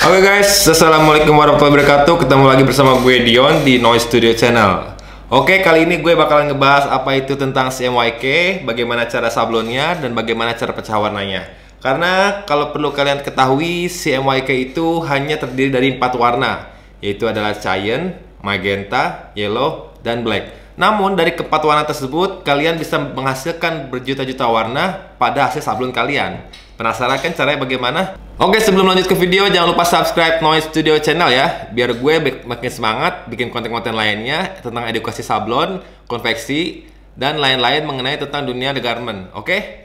Oke guys, assalamualaikum warahmatullahi wabarakatuh. Ketemu lagi bersama gue Dion di Noise Studio Channel. Oke, kali ini gue bakalan ngebahas apa itu tentang CMYK, bagaimana cara sablonnya, dan bagaimana cara pecah warnanya. Karena kalau perlu kalian ketahui, CMYK itu hanya terdiri dari 4 warna, yaitu adalah cyan, magenta, yellow, dan black. Namun dari keempat warna tersebut, kalian bisa menghasilkan berjuta-juta warna pada hasil sablon kalian. Penasaran kan caranya bagaimana? Oke, sebelum lanjut ke video, jangan lupa subscribe Noise Studio Channel ya, biar gue makin semangat bikin konten-konten lainnya tentang edukasi sablon, konveksi, dan lain-lain mengenai tentang dunia the garment. Oke?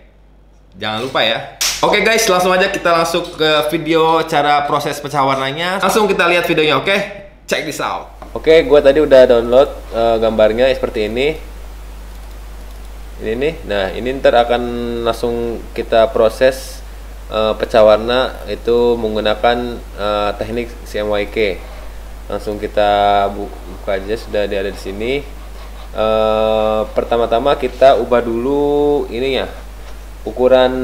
Jangan lupa ya. Oke guys, langsung aja kita masuk ke video cara proses pecah warnanya. Langsung kita lihat videonya, oke? Check this out. Oke, gue tadi udah download gambarnya seperti ini. Ini nih. Nah, ini ntar akan langsung kita proses pecah warna itu menggunakan teknik CMYK. Langsung kita buka aja, sudah ada di sini. Pertama-tama kita ubah dulu ininya, ukuran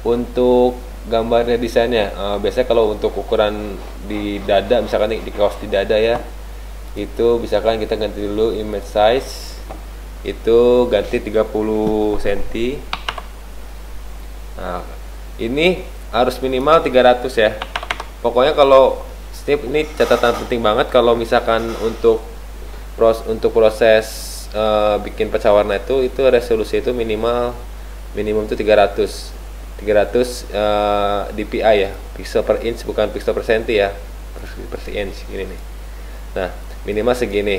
untuk gambarnya, desainnya. Biasanya kalau untuk ukuran di dada, misalkan di kaos di dada ya, itu misalkan kita ganti dulu image size, itu ganti 30 cm. Nah, ini harus minimal 300 ya. Pokoknya kalau step ini catatan penting banget, kalau misalkan untuk proses bikin pecah warna itu resolusi itu minimum itu 300 dpi ya, pixel per inch, bukan pixel per senti ya, per inch gini nih. Nah, minimal segini.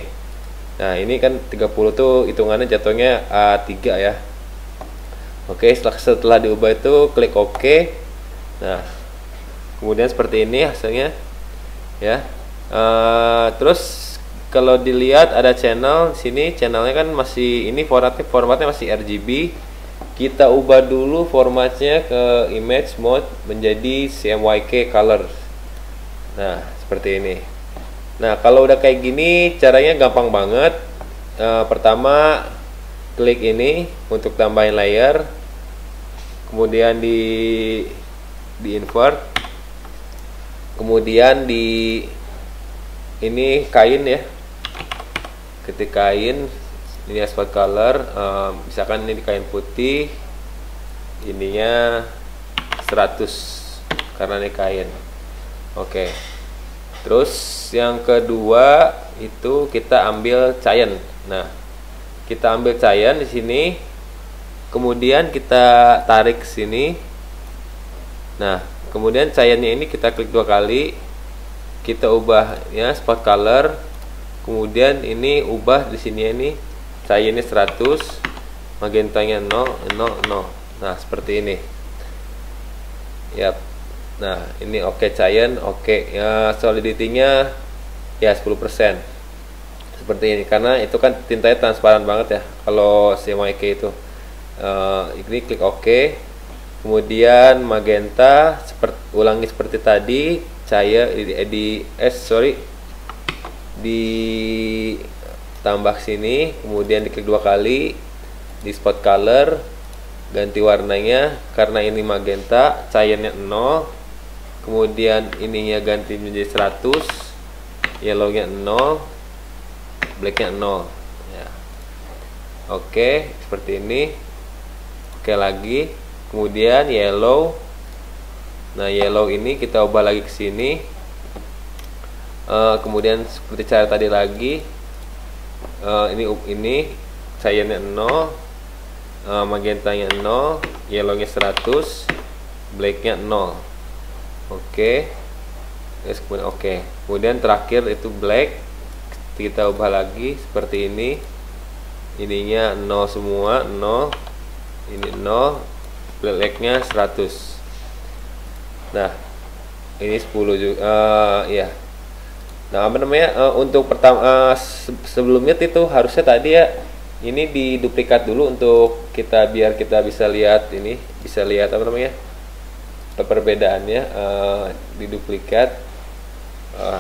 Nah, ini kan 30 tuh hitungannya jatuhnya A3 ya. Oke, setelah diubah itu klik OK. Nah, kemudian seperti ini hasilnya ya. Terus kalau dilihat ada channel sini, channelnya kan masih ini formatnya masih RGB. Kita ubah dulu formatnya ke image mode menjadi CMYK color. Nah, seperti ini. Nah, kalau udah kayak gini caranya gampang banget. Pertama klik ini untuk tambahin layer, kemudian di invert, kemudian di ini kain ya, ketik kain ini spot color, misalkan ini kain putih, ininya 100 karena ini kain. Oke, terus yang kedua itu kita ambil cyan. Nah, kita ambil cyan di sini, kemudian kita tarik ke sini. Nah, kemudian cyannya ini kita klik 2 kali, kita ubah ya spot color, kemudian ini ubah di sini ini cyannya 100, magentanya 0, 0, 0. Nah, seperti ini. Yap. Nah, ini oke cyan, oke ya, solidity-nya ya 10%. Seperti ini, karena itu kan tintanya transparan banget ya kalau CMYK itu. Ini klik OK, kemudian magenta ulangi seperti tadi, ditambah sini, kemudian diklik 2 kali di spot color, ganti warnanya karena ini magenta, cyannya 0, kemudian ininya ganti menjadi 100, yellownya 0, blacknya 0 ya. Oke, seperti ini. Oke, lagi kemudian yellow. Nah, yellow ini kita ubah lagi ke sini, kemudian seperti cara tadi lagi, ini cyannya 0, magentanya 0, yellownya 100, blacknya 0. Oke, terus kemudian oke, kemudian terakhir itu black, kita ubah lagi seperti ini, ininya 0 semua, 0, ini 0, blacknya 100. Nah, ini 10 juga ya. Nah, apa namanya, untuk pertama sebelumnya itu harusnya tadi ya ini diduplikat dulu untuk kita, biar kita bisa lihat ini, bisa lihat apa namanya perbedaannya. Diduplikat,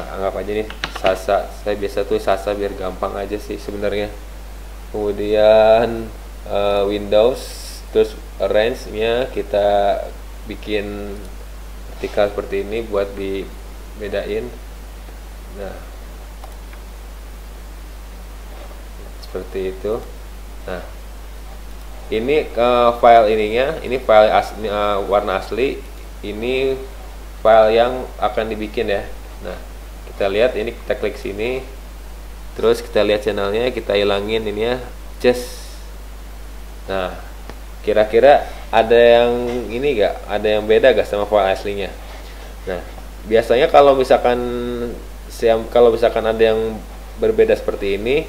anggap aja nih Sasa, saya biasa tuh Sasa biar gampang aja sih sebenarnya. Kemudian Windows, terus range nya kita bikin vertikal seperti ini buat dibedain. Nah, seperti itu. Nah, ini file ininya, ini file asli, warna asli, ini file yang akan dibikin ya. Nah, kita lihat ini, kita klik sini, terus kita lihat channelnya, kita hilangin ini ya, just. Nah, kira-kira ada yang ini gak, ada yang beda gak sama file aslinya? Nah, biasanya kalau misalkan ada yang berbeda seperti ini,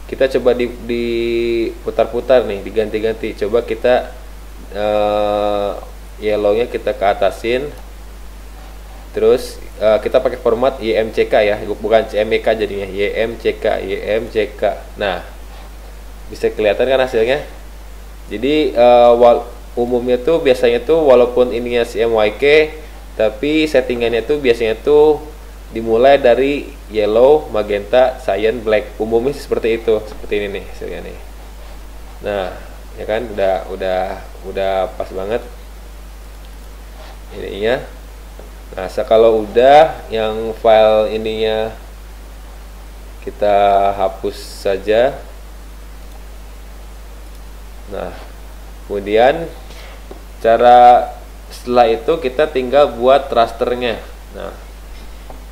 kita coba diputar-putar nih, diganti-ganti. Coba kita yellownya kita ke atasin, terus kita pakai format YMCK ya, bukan CMYK jadinya, YMCK. Nah, bisa kelihatan kan hasilnya. Jadi umumnya tuh biasanya tuh walaupun ininya CMYK, tapi settingannya tuh biasanya tuh dimulai dari yellow, magenta, cyan, black. Umumnya seperti itu, seperti ini nih hasilnya nih. Nah, ya kan udah pas banget ininya. Nah, kalau udah, yang file ininya kita hapus saja. Nah, kemudian setelah itu kita tinggal buat rasternya. Nah,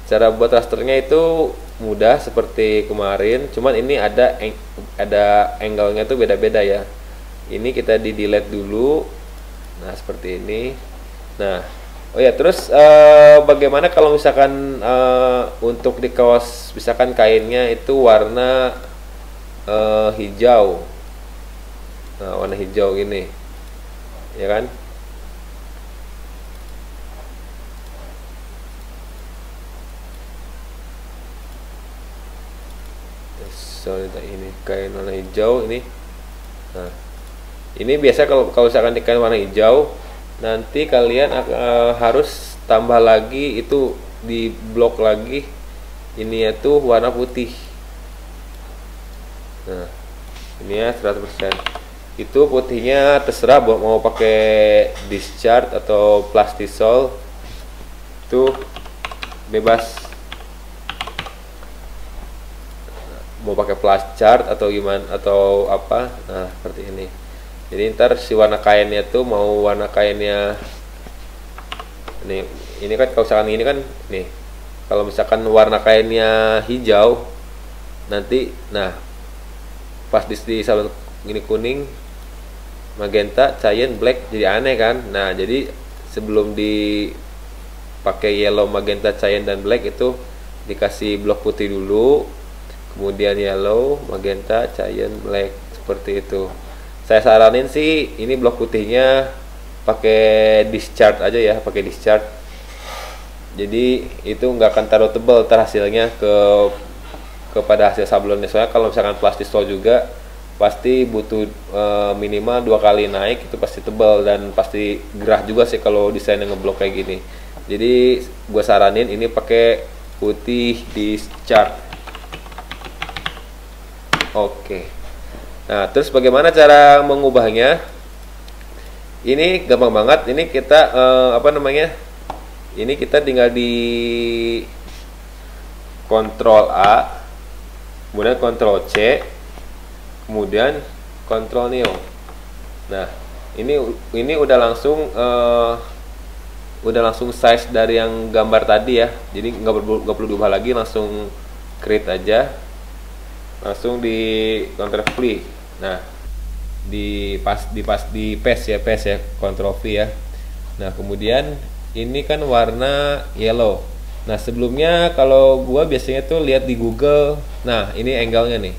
cara buat rasternya itu mudah seperti kemarin, cuman ini ada angle-nya tuh beda-beda ya. Ini kita di delete dulu. Nah, seperti ini. Nah, oh ya, terus bagaimana kalau misalkan untuk di kaos, misalkan kainnya itu warna hijau. Nah, warna hijau ini, ya kan? Soalnya ini kain warna hijau ini. Nah, ini biasa kalau misalkan di kain warna hijau, nanti kalian harus tambah lagi, itu di blok lagi ini tuh warna putih. Nah, ini ya 100%. Itu putihnya terserah mau pakai discharge atau plastisol, itu bebas. Mau pakai flash chart atau gimana atau apa. Nah, seperti ini. Jadi ntar si warna kainnya tuh mau warna kainnya ini kan, kalau misalkan ini kan nih, kalau misalkan warna kainnya hijau nanti, nah pas di salon ini kuning, magenta, cyan, black, jadi aneh kan. Nah, jadi sebelum dipakai yellow, magenta, cyan, dan black itu dikasih blok putih dulu, kemudian yellow, magenta, cyan, black, seperti itu. Saya saranin sih ini blok putihnya pakai discharge aja ya, pakai discharge. Jadi itu nggak akan terlalu tebal hasilnya kepada hasil sablonnya. Soalnya kalau misalkan plastisol juga pasti butuh minimal 2 kali naik, itu pasti tebal dan pasti gerah juga sih kalau desainnya ngeblok kayak gini. Jadi gue saranin ini pakai putih discharge. Oke. Nah, terus bagaimana cara mengubahnya? Ini gampang banget. Ini kita ini kita tinggal di Ctrl A, kemudian Ctrl C, kemudian Ctrl Neo. Nah, ini udah langsung size dari yang gambar tadi ya. Jadi nggak perlu diubah lagi, langsung create aja. Langsung di Ctrl V. Nah, di paste ya, Ctrl V ya. Nah, kemudian ini kan warna yellow. Nah, sebelumnya kalau gua biasanya tuh lihat di Google. Nah, ini angle-nya nih.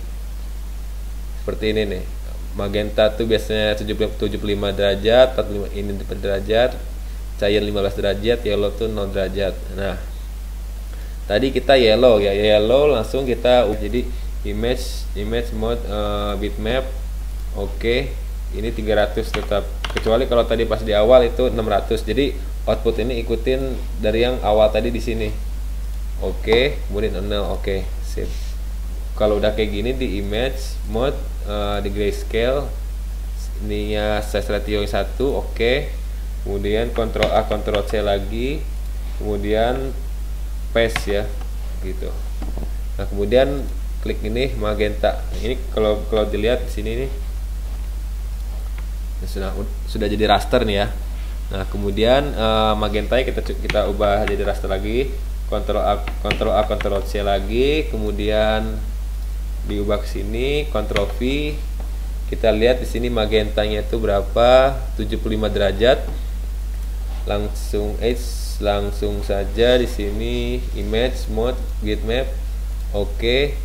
Seperti ini nih. Magenta tuh biasanya 75 derajat, 45 ini derajat, cyan 15 derajat, yellow tuh 0 derajat. Nah, tadi kita yellow ya, yellow langsung kita jadi image mode bitmap. Oke, ini 300 tetap, kecuali kalau tadi pas di awal itu 600. Jadi output ini ikutin dari yang awal tadi di sini. Oke, kemudian 0. Oke, sip. Kalau udah kayak gini di image mode di grayscale, ininya size ratio 1. Oke, kemudian Ctrl A Ctrl C lagi, kemudian paste ya, gitu. Nah kemudian klik ini magenta. Ini kalau dilihat di sini nih sudah jadi raster nih ya. Nah kemudian magentanya kita ubah jadi raster lagi. Ctrl A Ctrl C lagi, kemudian diubah ke sini, Ctrl V. Kita lihat di sini magentanya itu berapa? 75 derajat. Langsung saja di sini image mode bitmap. Oke.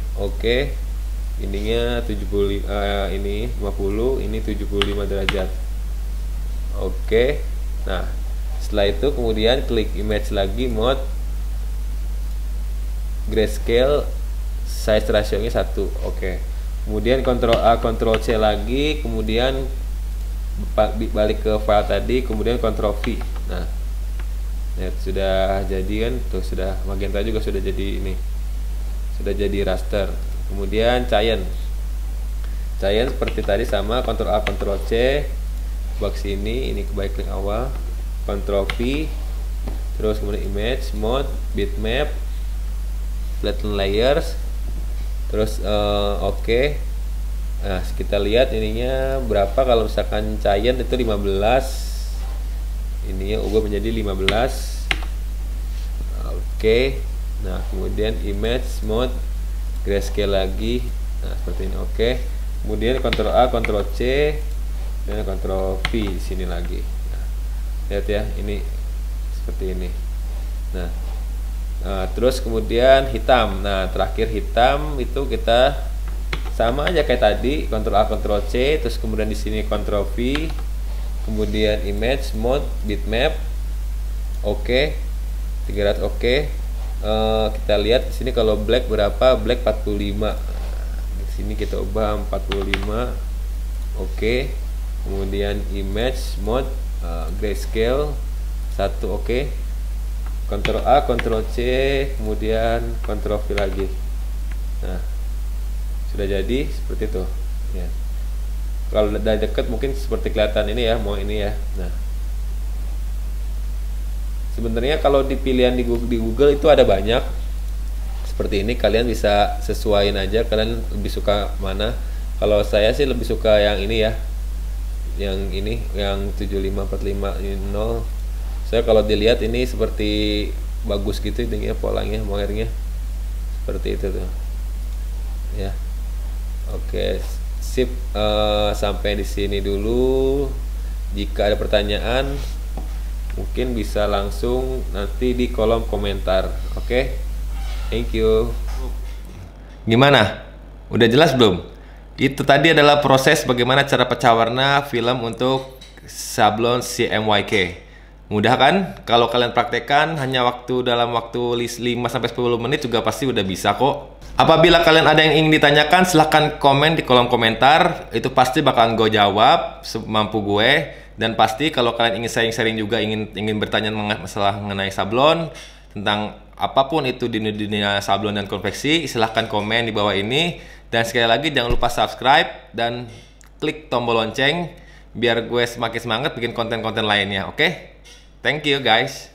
Ininya 75, ini 50, ini 75 derajat. Oke. Nah, setelah itu kemudian klik image lagi, mode grayscale, size ratio-nya 1. Oke. Kemudian Ctrl A Ctrl C lagi, kemudian balik ke file tadi, kemudian Ctrl V. Nah, lihat sudah jadi kan, tuh sudah magenta juga sudah jadi ini. Sudah jadi raster. Kemudian cyan seperti tadi sama, Ctrl A Ctrl C, box ini kebalik klik awal, Ctrl V, terus kemudian image mode bitmap, flatten layers, terus oke. Nah kita lihat ininya berapa. Kalau misalkan cyan itu 15, ininya ubah menjadi 15. Oke. Nah kemudian image mode grayscale lagi, nah seperti ini. Oke. Kemudian Ctrl A Ctrl C dan Ctrl V di sini lagi. Nah, lihat ya, ini seperti ini. Nah, terus kemudian hitam. Nah terakhir hitam itu kita sama aja kayak tadi, Ctrl A Ctrl C, terus kemudian di sini Ctrl V, kemudian image mode bitmap. Oke. 300. Oke. Kita lihat di sini kalau black berapa? Black 45. Nah, di sini kita ubah 45. Oke. Kemudian image mode grayscale 1. Oke. Ctrl A Ctrl C, kemudian Ctrl V lagi. Nah, sudah jadi seperti itu ya. Kalau dari dekat mungkin seperti kelihatan ini ya, mau ini ya. Nah, sebenarnya kalau di pilihan di Google itu ada banyak seperti ini, kalian bisa sesuaiin aja kalian lebih suka mana. Kalau saya sih lebih suka yang ini ya, yang ini, yang 7545 0. Saya kalau dilihat ini seperti bagus gitu ininya, polanya, moirnya seperti itu tuh ya. Oke, sip. Sampai di sini dulu. Jika ada pertanyaan mungkin bisa langsung nanti di kolom komentar. Oke, thank you. Gimana? Udah jelas belum? Itu tadi adalah proses bagaimana cara pecah warna film untuk sablon CMYK. Mudah kan? Kalau kalian praktekkan dalam waktu 5-10 menit juga pasti udah bisa kok. Apabila kalian ada yang ingin ditanyakan, silahkan komen di kolom komentar. Itu pasti bakalan gue jawab semampu gue. Dan pasti kalau kalian ingin sharing-sharing juga, ingin bertanya masalah mengenai sablon, tentang apapun itu di dunia sablon dan konveksi, silahkan komen di bawah ini. Dan sekali lagi jangan lupa subscribe dan klik tombol lonceng biar gue semakin semangat bikin konten-konten lainnya. Oke? Thank you guys.